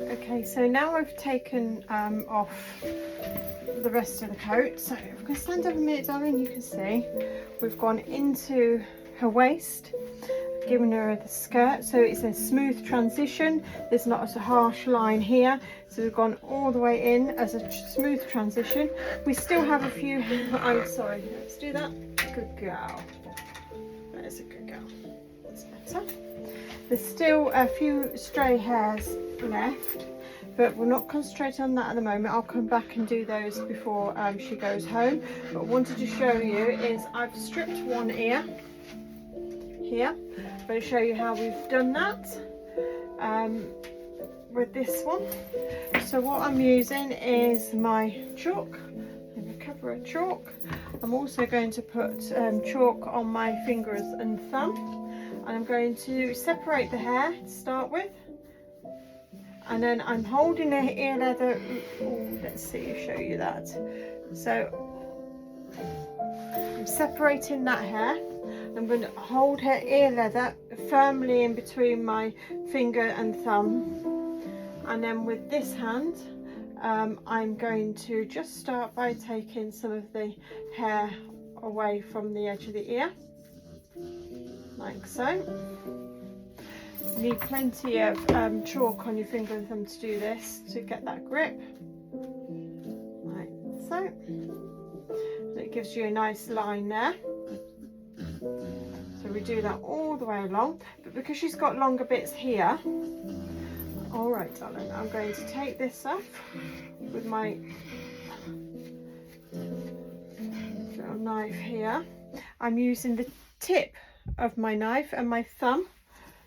Okay, so now I've taken off the rest of the coat. So if I'm going to stand up a minute, darling, you can see we've gone into her waist, given her the skirt, so it's a smooth transition. There's not a harsh line here, so we've gone all the way in as a smooth transition. We still have a few, oh sorry, let's do that. Good girl. There's a good girl. That's better. There's still a few stray hairs left, but we're not concentrating on that at the moment. I'll come back and do those before she goes home. But what I wanted to show you is I've stripped one ear here. I'm going to show you how we've done that with this one. So what I'm using is my chalk, and a cover of chalk. I'm also going to put chalk on my fingers and thumb. And I'm going to separate the hair to start with, and then I'm holding the ear leather. Oh, let's see, show you that. So I'm separating that hair. I'm going to hold her ear leather firmly in between my finger and thumb, and then with this hand I'm going to just start by taking some of the hair away from the edge of the ear, like so. You need plenty of chalk on your finger and thumb to do this, to get that grip, like so. And it gives you a nice line there. So we do that all the way along, but because she's got longer bits here, all right darling, I'm going to take this off with my little knife here. I'm using the tip of my knife and my thumb,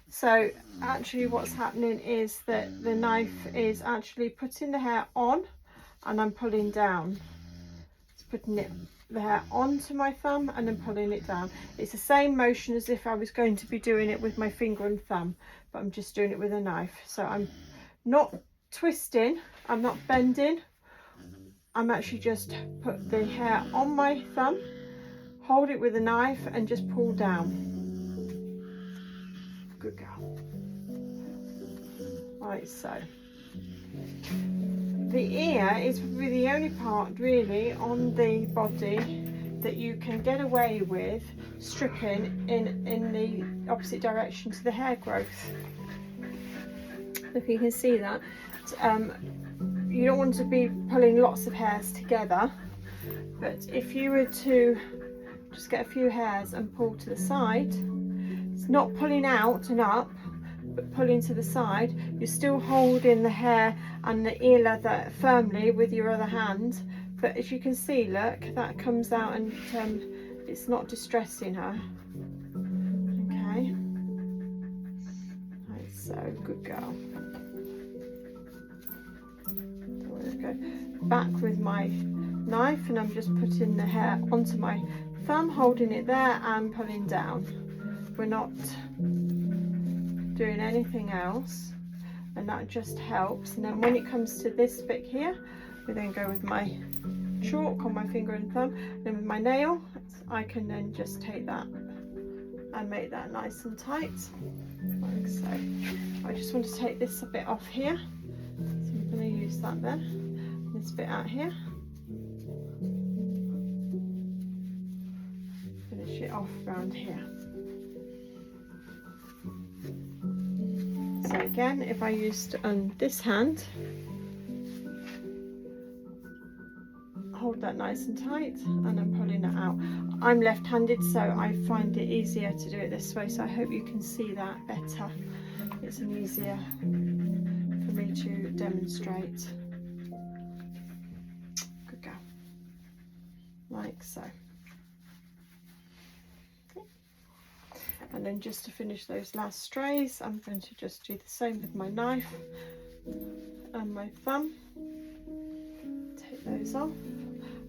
so actually what's happening is that the knife is actually putting the hair on and I'm pulling down. It's putting the hair onto my thumb and then pulling it down. It's the same motion as if I was going to be doing it with my finger and thumb, but I'm just doing it with a knife. So I'm not twisting, I'm not bending, I'm actually just put the hair on my thumb, hold it with a knife and just pull down. Good girl. Right, so the ear is really the only part really on the body that you can get away with stripping in the opposite direction to the hair growth. If you can see that, you don't want to be pulling lots of hairs together, but if you were to just get a few hairs and pull to the side, it's not pulling out and up, but pulling to the side, you're still holding the hair and the ear leather firmly with your other hand. But as you can see, look, that comes out and it's not distressing her. Okay, right, so good girl. I'm going to go back with my knife and I'm just putting the hair onto my thumb, holding it there and pulling down. We're not doing anything else, and that just helps. And then when it comes to this bit here, we then go with my chalk on my finger and thumb, then with my nail I can then just take that and make that nice and tight, like so. I just want to take this a bit off here, so I'm going to use that there, this bit out here, finish it off around here. So again, if I used this hand, hold that nice and tight and I'm pulling it out. I'm left-handed, so I find it easier to do it this way, so I hope you can see that better. It's an easier for me to demonstrate. Good girl. Like so. And then just to finish those last strays, I'm going to just do the same with my knife and my thumb. Take those off.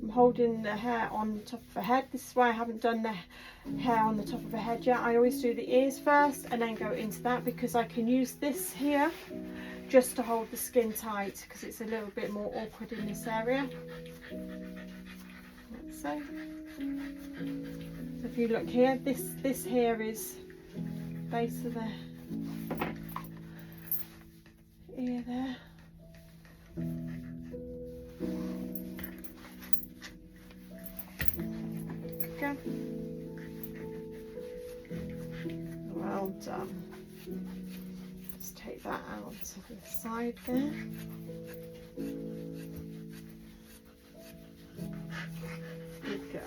I'm holding the hair on the top of her head. This is why I haven't done the hair on the top of her head yet. I always do the ears first and then go into that, because I can use this here just to hold the skin tight, because it's a little bit more awkward in this area. Like so. If you look here, this here is base of the ear there. that out to the side there. Good girl.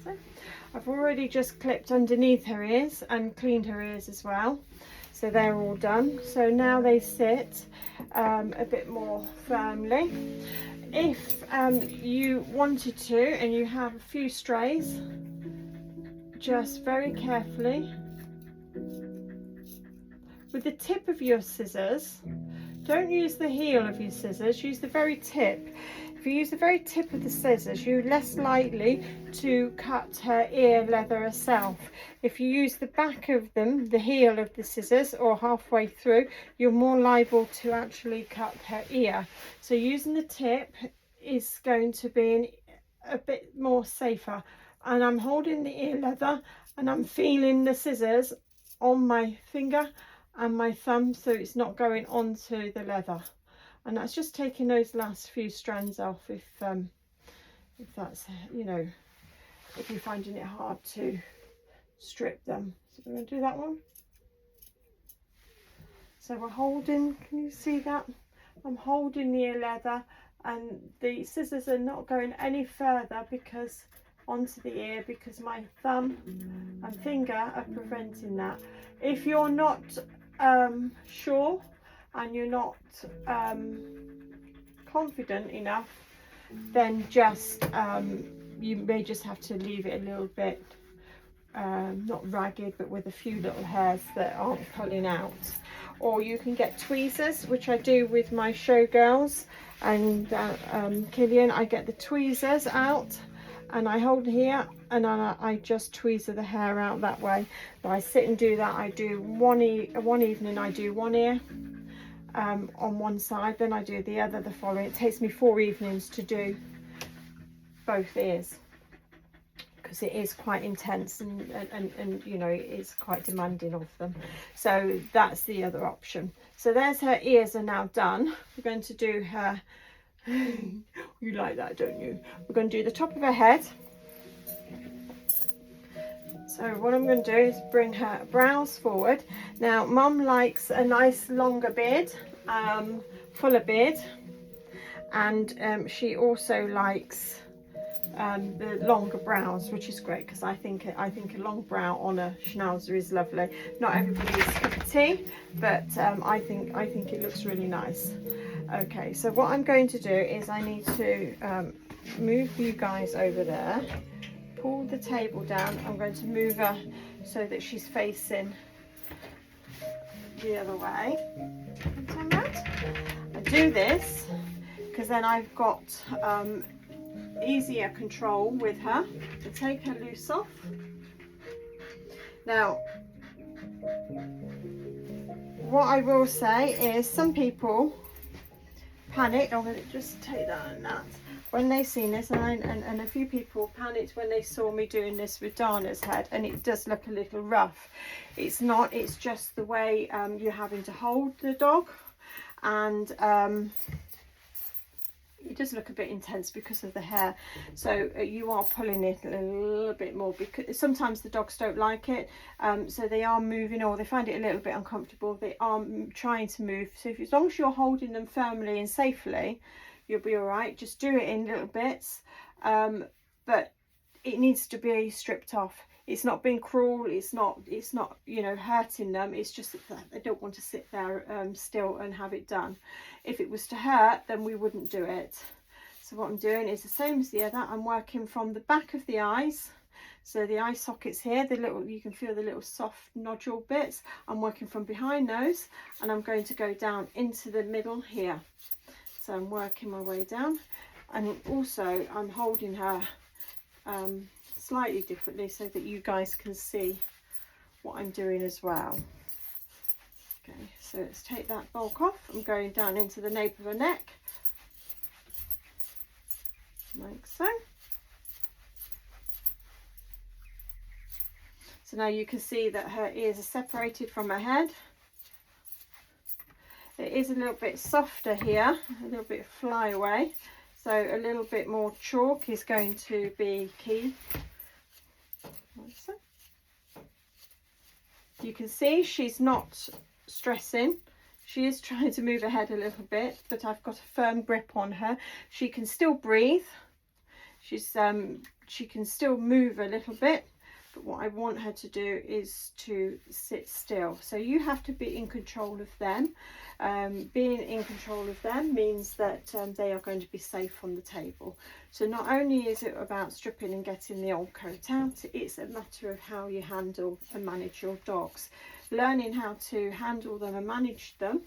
So, I've already just clipped underneath her ears and cleaned her ears as well. So they're all done. So now they sit a bit more firmly. If you wanted to and you have a few strays, just very carefully with the tip of your scissors, don't use the heel of your scissors, use the very tip. If you use the very tip of the scissors, you're less likely to cut her ear leather herself. If you use the back of them, the heel of the scissors, or halfway through, you're more liable to actually cut her ear. So using the tip is going to be a bit more safer. And I'm holding the ear leather and I'm feeling the scissors on my finger and my thumb, so it's not going onto the leather. And that's just taking those last few strands off if that's, you know, if you're finding it hard to strip them. So we're going to do that one. So we're holding, can you see that? I'm holding the ear leather and the scissors are not going any further because onto the ear, because my thumb and finger are preventing that. If you're not sure and you're not confident enough, then just you may just have to leave it a little bit not ragged, but with a few little hairs that aren't pulling out. Or you can get tweezers, which I do with my showgirls and Killian. I get the tweezers out and I hold here and I just tweezer the hair out that way. But I sit and do that. I do one evening I do one ear on one side, then I do the other the following. It takes me 4 evenings to do both ears because it is quite intense and you know, it's quite demanding of them. So that's the other option. So there's her ears are now done. We're going to do her you like that, don't you? We're going to do the top of her head. So what I'm going to do is bring her brows forward. Now Mum likes a nice longer beard, fuller beard, and she also likes the longer brows, which is great because I think a long brow on a Schnauzer is lovely. Not everybody's cup of tea, but I think it looks really nice. Okay, so what I'm going to do is I need to move you guys over there, pull the table down. I'm going to move her so that she's facing the other way. I do this because then I've got easier control with her to take her loose off. Now, what I will say is some people panic. I'm going to just take that and that. When they seen this, and a few people panicked when they saw me doing this with Dana's head, and it does look a little rough. It's not, it's just the way you're having to hold the dog, and it does look a bit intense because of the hair. So you are pulling it a little bit more because sometimes the dogs don't like it, so they are moving, or they find it a little bit uncomfortable. They are trying to move. So if, as long as you're holding them firmly and safely, you'll be all right. Just do it in little bits, but it needs to be stripped off. It's not being cruel, it's not you know, hurting them. It's just that they don't want to sit there still and have it done. If it was to hurt, then we wouldn't do it. So what I'm doing is the same as the other. I'm working from the back of the eyes, so the eye sockets here, the little, you can feel the little soft nodule bits. I'm working from behind those, and I'm going to go down into the middle here. So I'm working my way down, and also I'm holding her slightly differently so that you guys can see what I'm doing as well. Okay, so let's take that bulk off. I'm going down into the nape of her neck, like so. So now you can see that her ears are separated from her head. It is a little bit softer here, a little bit flyaway, so a little bit more chalk is going to be key. Like so. You can see she's not stressing. She is trying to move her head a little bit, but I've got a firm grip on her. She can still breathe. She can still move a little bit, but what I want her to do is to sit still. So you have to be in control of them. Being in control of them means that they are going to be safe on the table. So not only is it about stripping and getting the old coat out, it's a matter of how you handle and manage your dogs. Learning how to handle them and manage them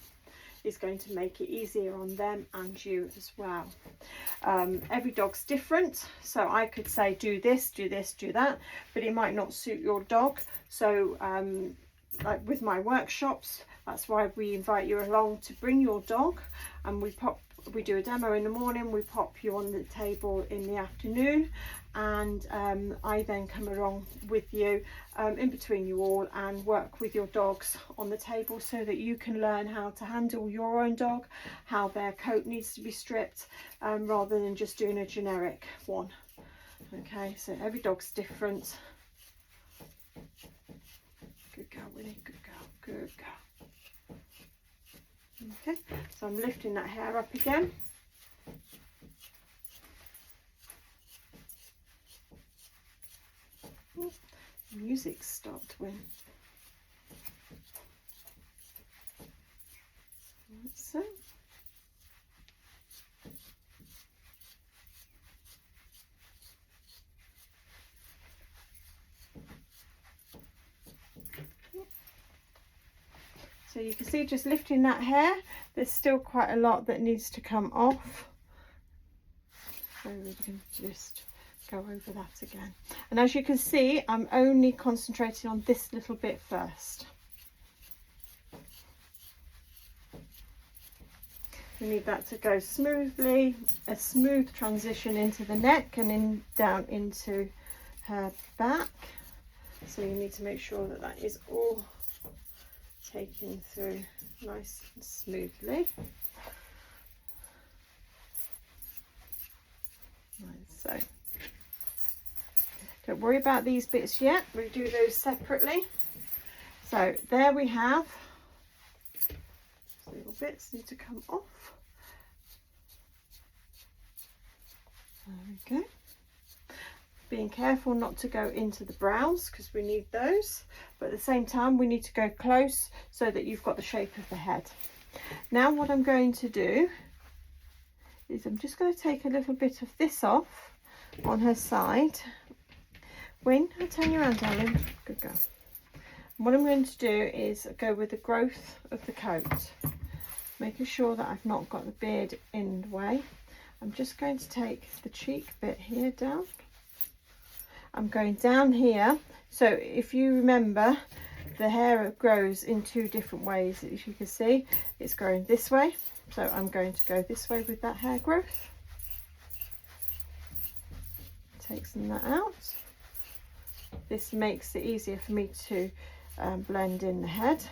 is going to make it easier on them and you as well. Every dog's different, so I could say do this, do this, do that, but it might not suit your dog. So like with my workshops, that's why we invite you along to bring your dog, and we do a demo in the morning, we pop you on the table in the afternoon, and I then come along with you in between you all and work with your dogs on the table so that you can learn how to handle your own dog, how their coat needs to be stripped, rather than just doing a generic one. Okay, so every dog's different. Good girl, Winnie, good girl, good girl. Okay, so I'm lifting that hair up again. Oh, music stopped, Win. Like so. So you can see just lifting that hair, there's still quite a lot that needs to come off. So we can just go over that again. And as you can see, I'm only concentrating on this little bit first. We need that to go smoothly, a smooth transition into the neck and in down into her back. So you need to make sure that that is all taken through nice and smoothly. Like so. Don't worry about these bits yet, we'll do those separately. So there we have, these little bits need to come off. There we go. Being careful not to go into the brows because we need those, but at the same time we need to go close so that you've got the shape of the head. Now what I'm going to do is I'm just going to take a little bit of this off on her side. Win, I'll turn you around, darling. Good girl. And what I'm going to do is go with the growth of the coat, making sure that I've not got the beard in the way. I'm just going to take the cheek bit here down. I'm going down here. So if you remember, the hair grows in two different ways. As you can see, it's growing this way. So I'm going to go this way with that hair growth. Take some of that out. This makes it easier for me to blend in the head.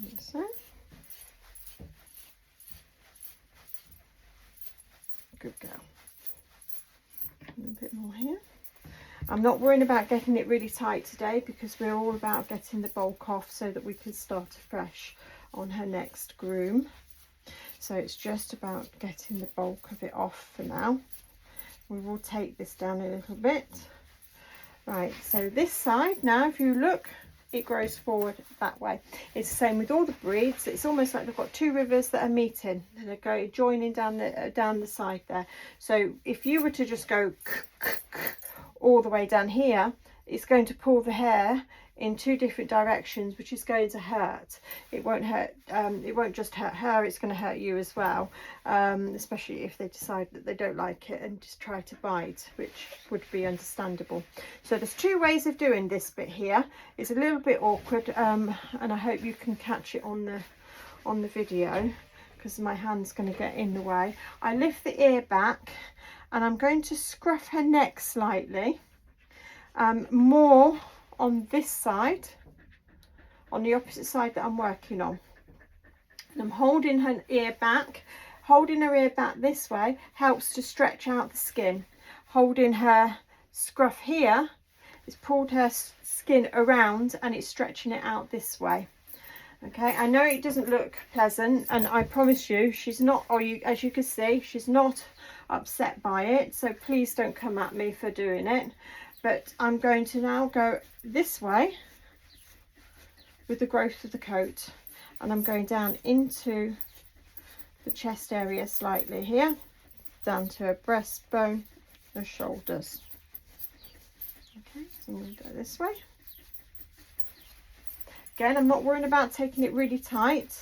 Like so. Good girl. A bit more here. I'm not worrying about getting it really tight today because we're all about getting the bulk off so that we can start afresh on her next groom. So it's just about getting the bulk of it off for now. We will take this down a little bit. Right, so this side now, if you look, it grows forward that way. It's the same with all the breeds. It's almost like they've got two rivers that are meeting and they're joining down the side there. So if you were to just go all the way down here, it's going to pull the hair in two different directions, which is going to hurt. It won't hurt, it won't just hurt her, it's going to hurt you as well, especially if they decide that they don't like it and just try to bite, which would be understandable. So there's two ways of doing this bit here. It's a little bit awkward, and I hope you can catch it on the video because my hand's going to get in the way. I lift the ear back and I'm going to scruff her neck slightly, more on this side, on the opposite side that I'm working on, and I'm holding her ear back. Holding her ear back this way helps to stretch out the skin. Holding her scruff here It's pulled her skin around and it's stretching it out this way. Okay, I know it doesn't look pleasant, and I promise you she's not, or you, as you can see, she's not upset by it, so please don't come at me for doing it. But I'm going to now go this way with the growth of the coat, and I'm going down into the chest area slightly here, down to her breastbone, her shoulders. Okay, so I'm going to go this way. Again, I'm not worrying about taking it really tight.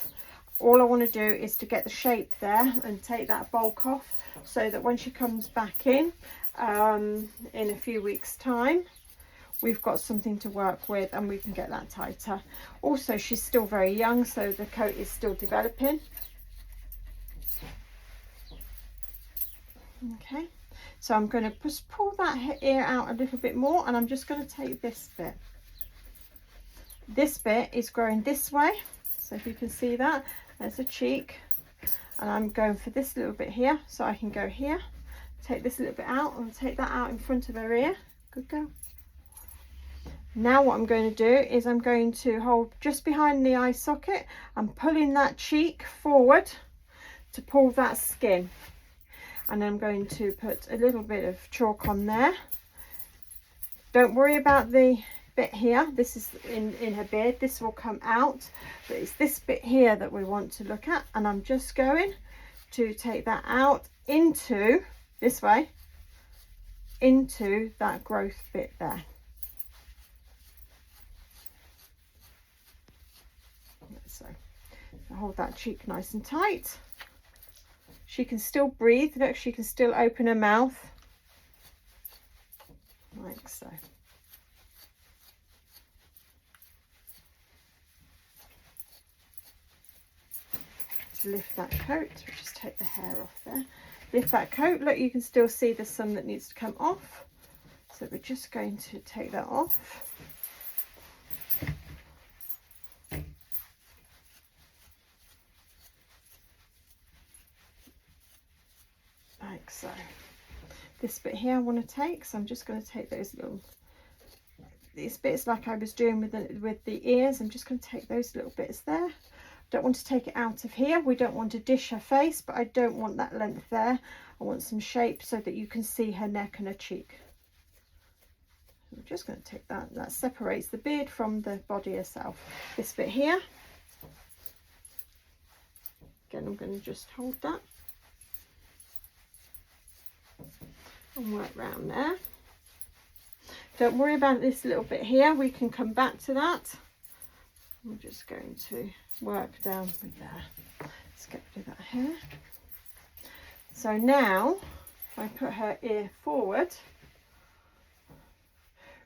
All I want to do is to get the shape there and take that bulk off, so that when she comes back in a few weeks' time, we've got something to work with and we can get that tighter. Also, she's still very young, so the coat is still developing. Okay, so I'm going to just pull that ear out a little bit more, and I'm just going to take this bit. This bit is growing this way, so if you can see that, there's a cheek, and I'm going for this little bit here, so I can go here, take this little bit out and take that out in front of her ear. Good girl. Now what I'm going to do is I'm going to hold just behind the eye socket and pulling that cheek forward to pull that skin, and I'm going to put a little bit of chalk on there. Don't worry about the bit here, this is in her beard, this will come out, but it's this bit here that we want to look at, and I'm just going to take that out into this way, into that growth bit there. So I hold that cheek nice and tight. She can still breathe, look, she can still open her mouth like so. Lift that coat, just take the hair off there, lift that coat, look, you can still see there's some that needs to come off, so we're just going to take that off. Like so. This bit here I want to take, so I'm just going to take these bits like I was doing with the ears. I'm just going to take those little bits there. Don't want to take it out of here, we don't want to dish her face, but I don't want that length there. I want some shape so that you can see her neck and her cheek. I'm just going to take that separates the beard from the body herself. This bit here, again I'm going to just hold that and work round there. Don't worry about this little bit here, we can come back to that. I'm just going to work down with there. Let's get rid of that hair. So now if I put her ear forward,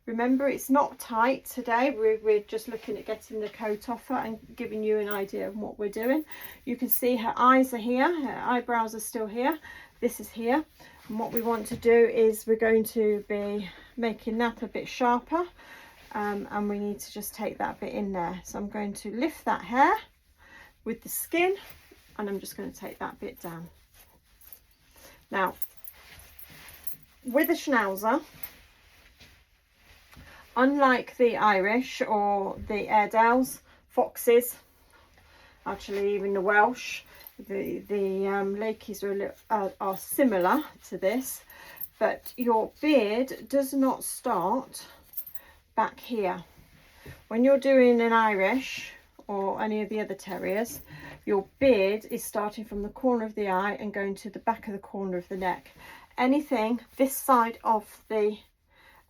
remember it's not tight today, we're just looking at getting the coat off her and giving you an idea of what we're doing. You can see her eyes are here, her eyebrows are still here, this is here, and what we want to do is we're going to be making that a bit sharper. And we need to just take that bit in there. So I'm going to lift that hair with the skin, and I'm just going to take that bit down. Now, with a Schnauzer, unlike the Irish or the Airedales, foxes, actually even the Welsh, the Lakeys are similar to this, but your beard does not start back here. When you're doing an Irish or any of the other terriers, your beard is starting from the corner of the eye and going to the back of the corner of the neck. Anything this side of the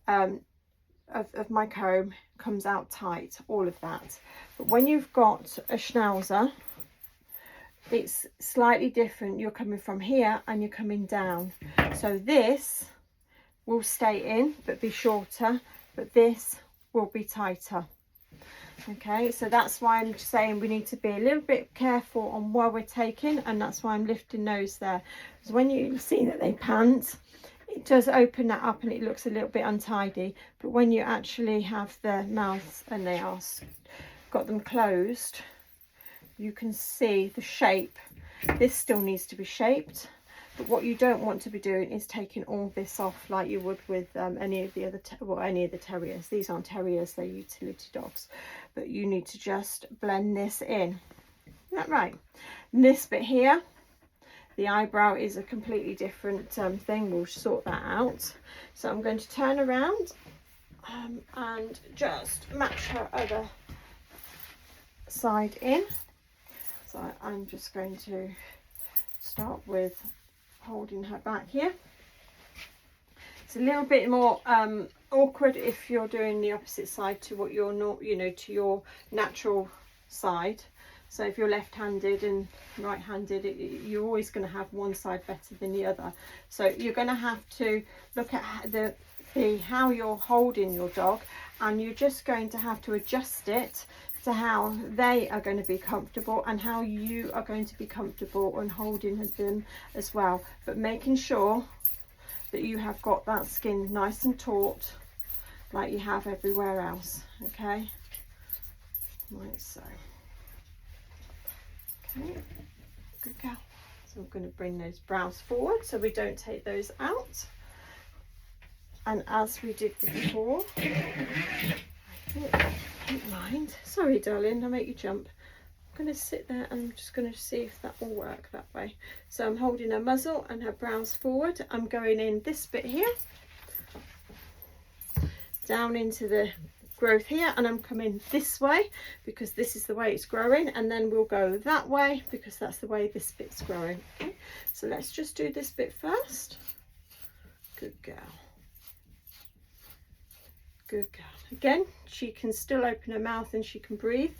of my comb comes out tight, all of that. But when you've got a Schnauzer, it's slightly different. You're coming from here and you're coming down, so this will stay in but be shorter, but this will be tighter. Okay, so that's why I'm saying we need to be a little bit careful on where we're taking, and that's why I'm lifting those there, because when you see that they pant, it does open that up and it looks a little bit untidy, but when you actually have the mouths and they are got them closed, you can see the shape. This still needs to be shaped, But what you don't want to be doing is taking all this off like you would with any of the other, any of the terriers. These aren't terriers, they're utility dogs. But you need to just blend this in. Isn't that right? And this bit here, the eyebrow is a completely different thing. We'll sort that out. So I'm going to turn around and just match her other side in. So I'm just going to start with holding her back here. It's a little bit more awkward if you're doing the opposite side to what you're not, you know, to your natural side. So if you're left-handed and right-handed, you're always going to have one side better than the other. So you're going to have to look at how you're holding your dog, and you're just going to have to adjust it to how they are going to be comfortable and how you are going to be comfortable on holding them as well. But making sure that you have got that skin nice and taut like you have everywhere else. Okay, like so. Okay, good girl. So we're going to bring those brows forward so we don't take those out. And as we did before, don't mind. Sorry, darling, I make you jump. I'm going to sit there and I'm just going to see if that will work that way. So I'm holding her muzzle and her brows forward. I'm going in this bit here, down into the growth here, and I'm coming this way because this is the way it's growing, and then we'll go that way because that's the way this bit's growing. Okay, so let's just do this bit first. Good girl. Good girl. Again, she can still open her mouth and she can breathe.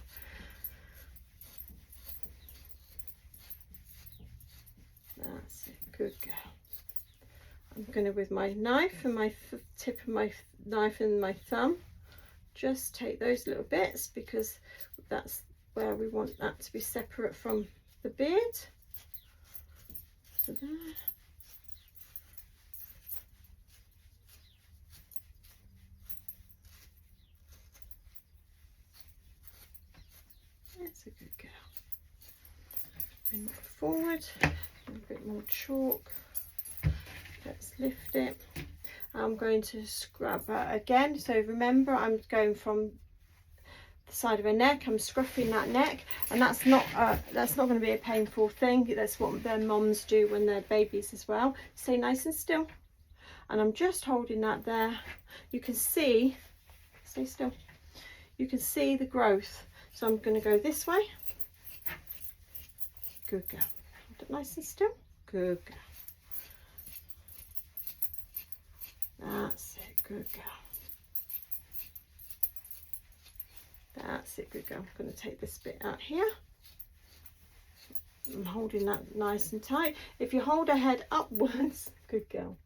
That's it. Good girl. I'm going to, with my knife and my tip of my knife and my thumb, just take those little bits because that's where we want that to be separate from the beard. So there. That's a good girl. Bring that forward, a bit more chalk. Let's lift it. I'm going to scrub her again. So remember, I'm going from the side of her neck. I'm scruffing that neck, and that's not going to be a painful thing. That's what their moms do when they're babies as well. Stay nice and still. And I'm just holding that there. You can see, stay still. You can see the growth. So I'm going to go this way. Good girl. Hold it nice and still. Good girl. That's it. Good girl. That's it. Good girl. I'm going to take this bit out here. I'm holding that nice and tight. If you hold her head upwards, good girl.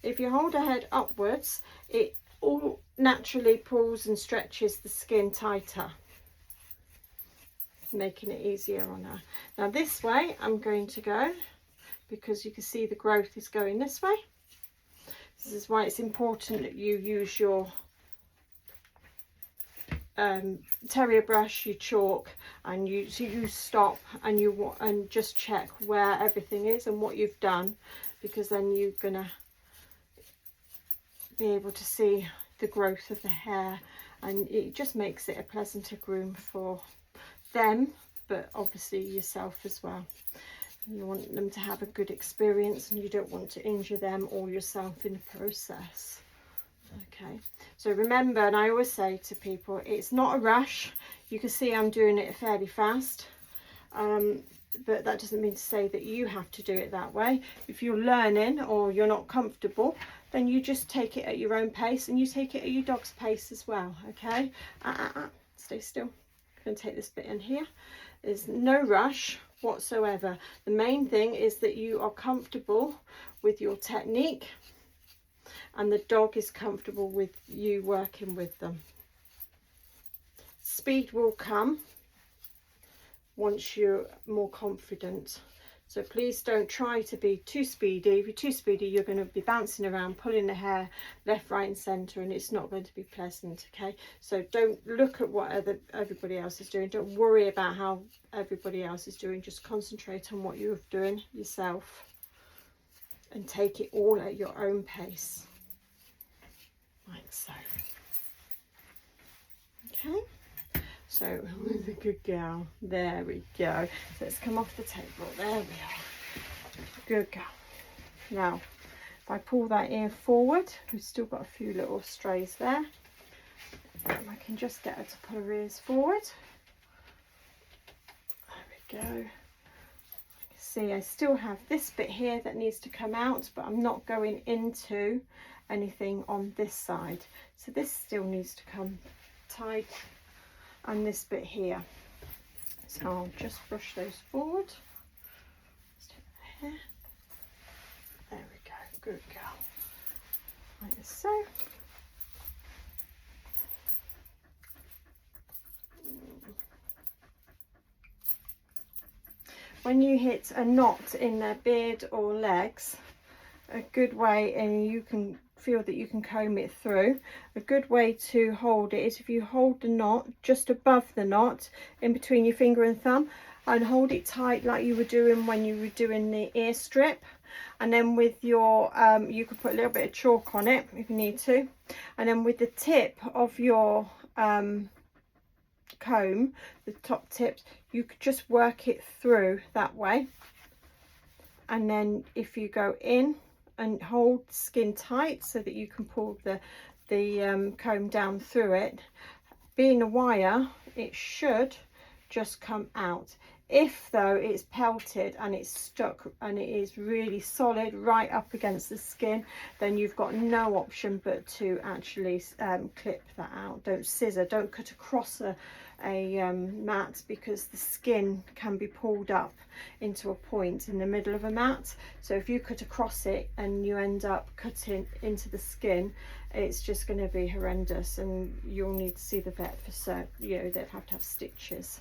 If you hold her head upwards, it all naturally pulls and stretches the skin tighter, making it easier on her. Now this way I'm going to go, because you can see the growth is going this way. This is why it's important that you use your terrier brush, you chalk, and you stop and and just check where everything is and what you've done, because then you're gonna be able to see the growth of the hair, and it just makes it a pleasanter groom for them, but obviously yourself as well. You want them to have a good experience, and you don't want to injure them or yourself in the process. Okay, so remember, and I always say to people, it's not a rush. You can see I'm doing it fairly fast, but that doesn't mean to say that you have to do it that way. If you're learning or you're not comfortable, then you just take it at your own pace, and you take it at your dog's pace as well. Okay, stay still. I'm going to take this bit in here. There's no rush whatsoever. The main thing is that you are comfortable with your technique, and the dog is comfortable with you working with them. Speed will come once you're more confident. So please don't try to be too speedy. If you're too speedy, you're going to be bouncing around, pulling the hair left, right and centre, and it's not going to be pleasant. Okay, so don't look at what everybody else is doing. Don't worry about how everybody else is doing. Just concentrate on what you're doing yourself. and take it all at your own pace, like so. Okay, so who's a good girl? There we go. So let's come off the table. There we are. Good girl. Now, if I pull that ear forward, we've still got a few little strays there. And I can just get her to pull her ears forward. There we go. See, I still have this bit here that needs to come out, but I'm not going into anything on this side. So this still needs to come tight, and this bit here. So I'll just brush those forward. Let's do that here. There we go. Good girl. Like so. When you hit a knot in their beard or legs, a good way, and you can feel that you can comb it through, a good way to hold it is if you hold the knot just above the knot in between your finger and thumb, and hold it tight like you were doing when you were doing the ear strip. And then with your you could put a little bit of chalk on it if you need to, and then with the tip of your comb, the top tips, you could just work it through that way. And then if you go in and hold the skin tight so that you can pull the comb down through it, being a wire, it should just come out. If though it's pelted and it's stuck and it is really solid right up against the skin, then you've got no option but to actually clip that out. Don't scissor, don't cut across a mat, because the skin can be pulled up into a point in the middle of a mat. So if you cut across it and you end up cutting into the skin, it's just going to be horrendous, and you'll need to see the vet for certain. You know, they'd have to have stitches.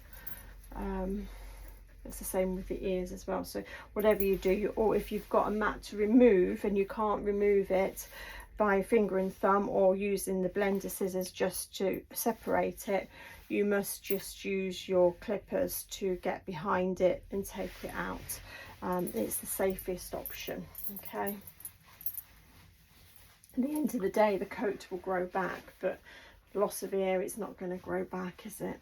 It's the same with the ears as well. So whatever you do, or if you've got a mat to remove and you can't remove it by finger and thumb or using the blender scissors just to separate it, you must just use your clippers to get behind it and take it out. It's the safest option. Okay, at the end of the day, the coat will grow back, but loss of ear, it's not going to grow back, is it?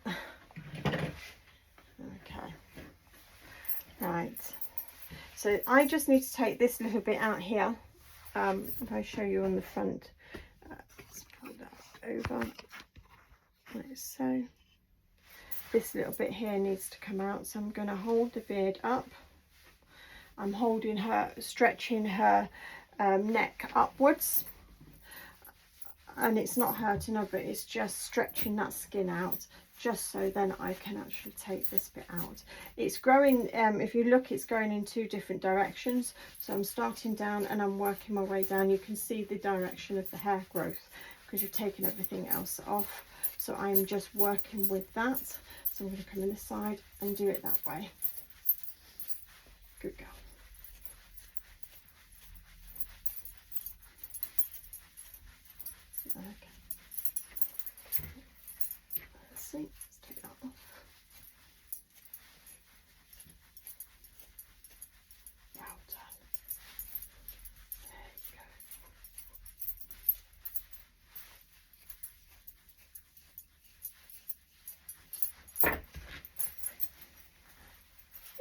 Okay, right, so I just need to take this little bit out here. If I show you on the front, let's pull that over like so. This little bit here needs to come out, so I'm going to hold the beard up. I'm holding her, stretching her neck upwards, and it's not hurting her, but it's just stretching that skin out, just so then I can actually take this bit out. It's growing, if you look, it's going in two different directions. So I'm starting down and I'm working my way down. You can see the direction of the hair growth because you've taken everything else off. So I'm just working with that. So I'm going to come in this side and do it that way. Good girl. Okay. Let's see. Let's take that off. Well done. There you go.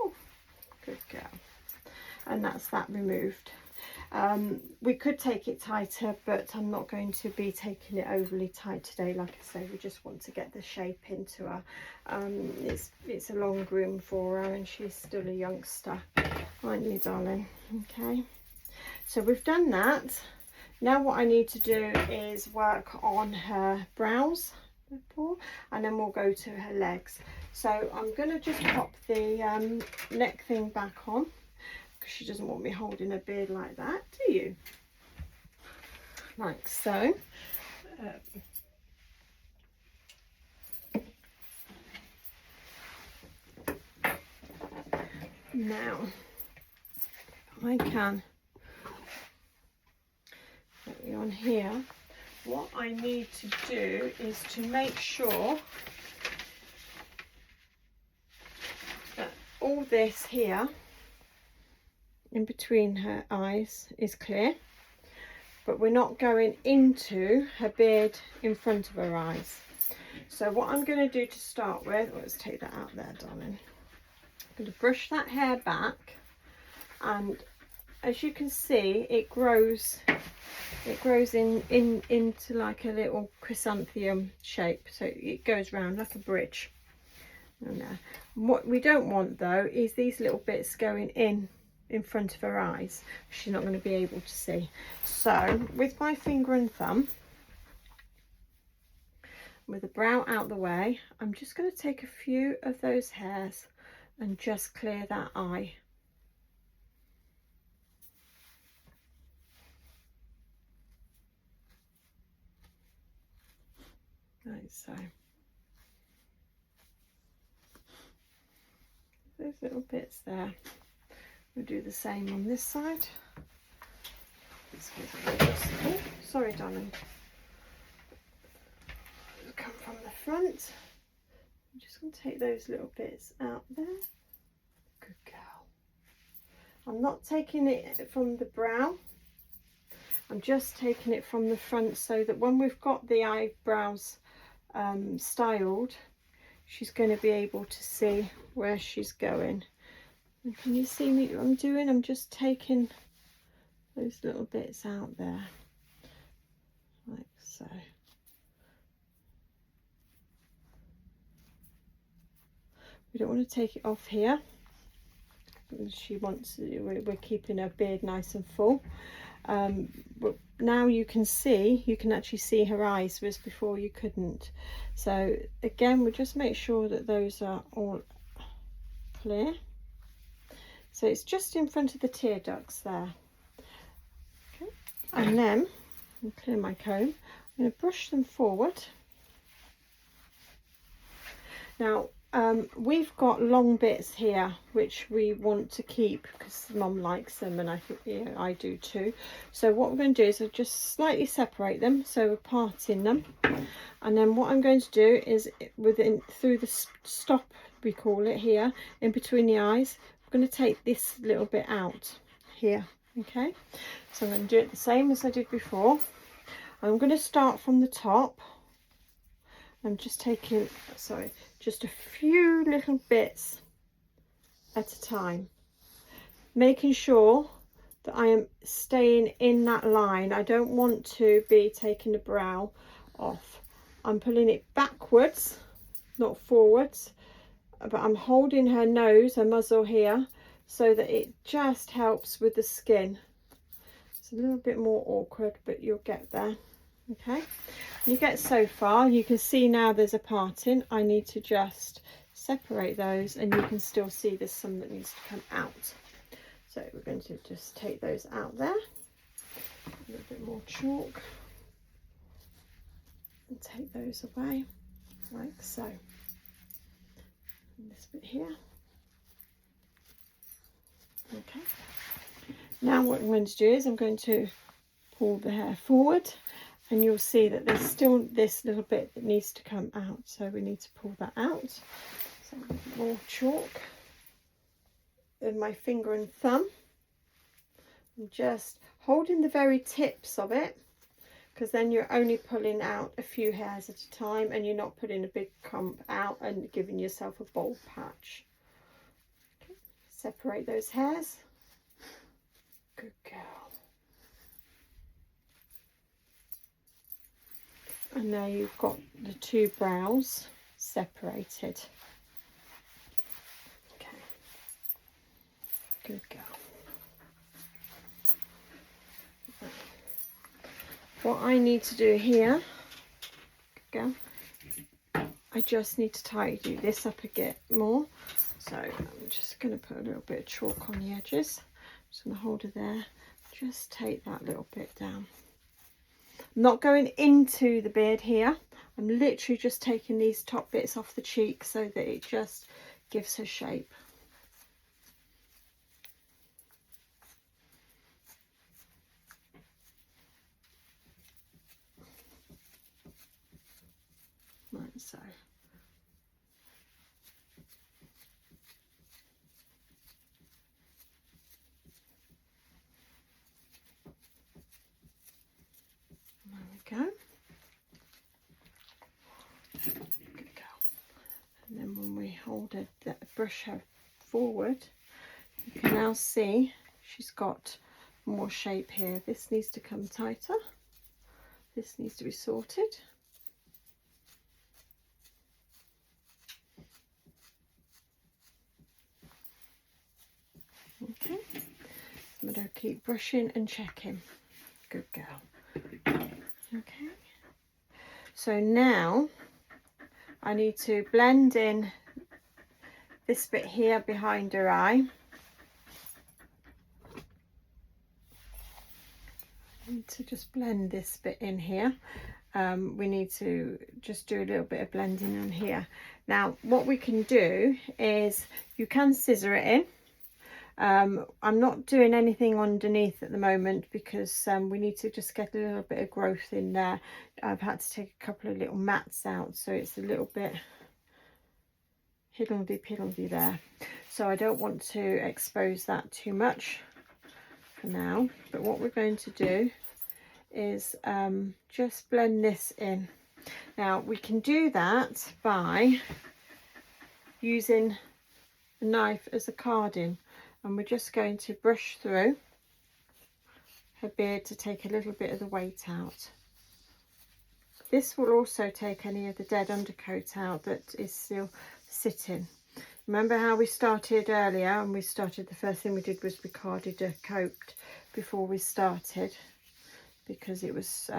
Oh, good girl. And that's that removed. We could take it tighter, but I'm not going to be taking it overly tight today. Like I say, we just want to get the shape into her. It's a long groom for her, and she's still a youngster, aren't you, darling? Okay, so we've done that. Now what I need to do is work on her brows, and then we'll go to her legs. So I'm going to just pop the neck thing back on, because she doesn't want me holding her beard like that, do you? Like so. Now I can put you on here. What I need to do is to make sure that all this here in between her eyes is clear, but we're not going into her beard in front of her eyes. So what I'm going to do to start with, let's take that out there, darling. I'm going to brush that hair back, and as you can see, it grows into like a little chrysanthemum shape, so it goes round like a bridge. And what we don't want though is these little bits going in front of her eyes. She's not going to be able to see. So with my finger and thumb, with the brow out the way, I'm just going to take a few of those hairs and just clear that eye. Like so. Those little bits there. We'll do the same on this side. Oh, sorry, darling. Come from the front. I'm just going to take those little bits out there. Good girl. I'm not taking it from the brow. I'm just taking it from the front, so that when we've got the eyebrows styled, she's going to be able to see where she's going. And can you see me what I'm doing? I'm just taking those little bits out there, like so. We don't want to take it off here. She wants, we're keeping her beard nice and full. But now you can actually see her eyes, whereas before you couldn't. So again, we'll just make sure that those are all clear. So it's just in front of the tear ducts there. Okay. And then I'll clear my comb. I'm going to brush them forward. Now we've got long bits here which we want to keep because Mum likes them, and I think, yeah, I do too. So what we're going to do is I'll just slightly separate them, so we're parting them, and then what I'm going to do is through the stop, we call it here, in between the eyes, I'm going to take this little bit out here. Okay, so I'm going to do it the same as I did before. I'm going to start from the top. I'm just taking, sorry, just a few little bits at a time, making sure that I am staying in that line. I don't want to be taking the brow off. I'm pulling it backwards, not forwards, but I'm holding her nose, her muzzle here, so that it just helps with the skin. It's a little bit more awkward, but you'll get there. Okay, you get so far, you can see now there's a parting. I need to just separate those, and you can still see there's some that needs to come out. So we're going to just take those out there, a little bit more chalk, and take those away like so. And this bit here. Okay, now what I'm going to do is I'm going to pull the hair forward, and you'll see that there's still this little bit that needs to come out, so we need to pull that out. So a bit more chalk with my finger and thumb. I'm just holding the very tips of it, because then you're only pulling out a few hairs at a time, and you're not putting a big clump out and giving yourself a bald patch. Okay. Separate those hairs. Good girl. And now you've got the two brows separated. Okay, good girl. What I need to do here, good girl, I just need to tidy this up a bit more. So I'm just going to put a little bit of chalk on the edges. Just going to hold it there. Just take that little bit down. I'm not going into the beard here. I'm literally just taking these top bits off the cheek so that it just gives her shape. Like so. Good girl. And then when we hold her, brush her forward, you can now see she's got more shape here. This needs to come tighter. This needs to be sorted. Okay, I'm going to keep brushing and checking. Good girl. Okay, so now I need to blend in this bit here behind her eye. I need to just blend this bit in here. We need to just do a little bit of blending on here. Now what we can do is you can scissor it in. I'm not doing anything underneath at the moment because we need to just get a little bit of growth in there. I've had to take a couple of little mats out, so it's a little bit hiddledy-piddledy there. So I don't want to expose that too much for now. But what we're going to do is just blend this in. Now we can do that by using a knife as a carding. And we're just going to brush through her beard to take a little bit of the weight out. This will also take any of the dead undercoat out that is still sitting. Remember how we started earlier, and the first thing we did was we carded a coat before we started because it was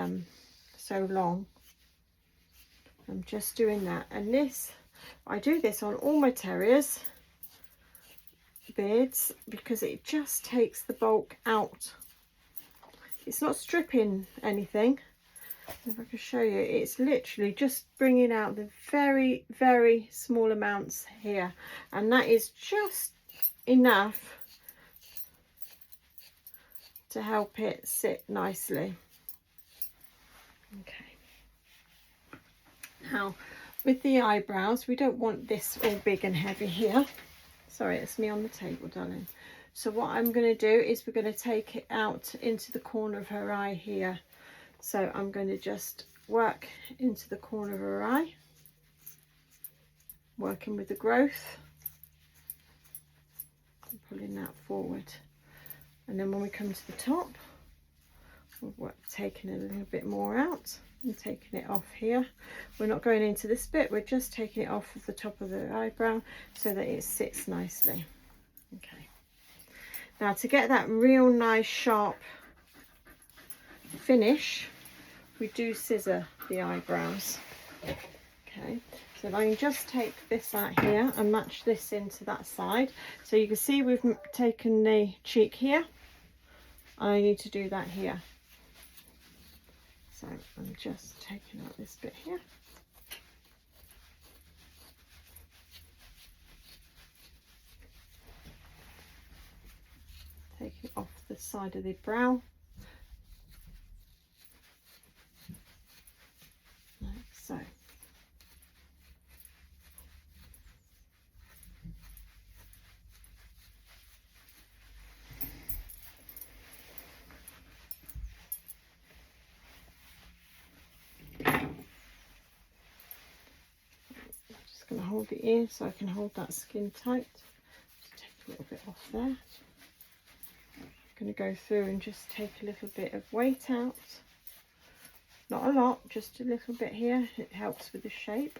so long. I'm just doing that, and I do this on all my terriers beards because it just takes the bulk out. It's not stripping anything. If I can show you, it's literally just bringing out the very, very small amounts here, and that is just enough to help it sit nicely. Okay, now with the eyebrows, we don't want this all big and heavy here. Sorry, it's me on the table, darling. So what I'm going to do is we're going to take it out into the corner of her eye here. So I'm going to just work into the corner of her eye, working with the growth, and pulling that forward. And then when we come to the top, we're taking a little bit more out and taking it off here. We're not going into this bit, we're just taking it off of the top of the eyebrow so that it sits nicely. Okay, now to get that real nice sharp finish, we do scissor the eyebrows. Okay, so I can just take this out here and match this into that side. So you can see we've taken the cheek here, and I need to do that here. So I'm just taking out this bit here. Taking off the side of the brow. Like so. Going to hold the ear so I can hold that skin tight. Just take a little bit off there. I'm going to go through and just take a little bit of weight out. Not a lot, just a little bit here. It helps with the shape.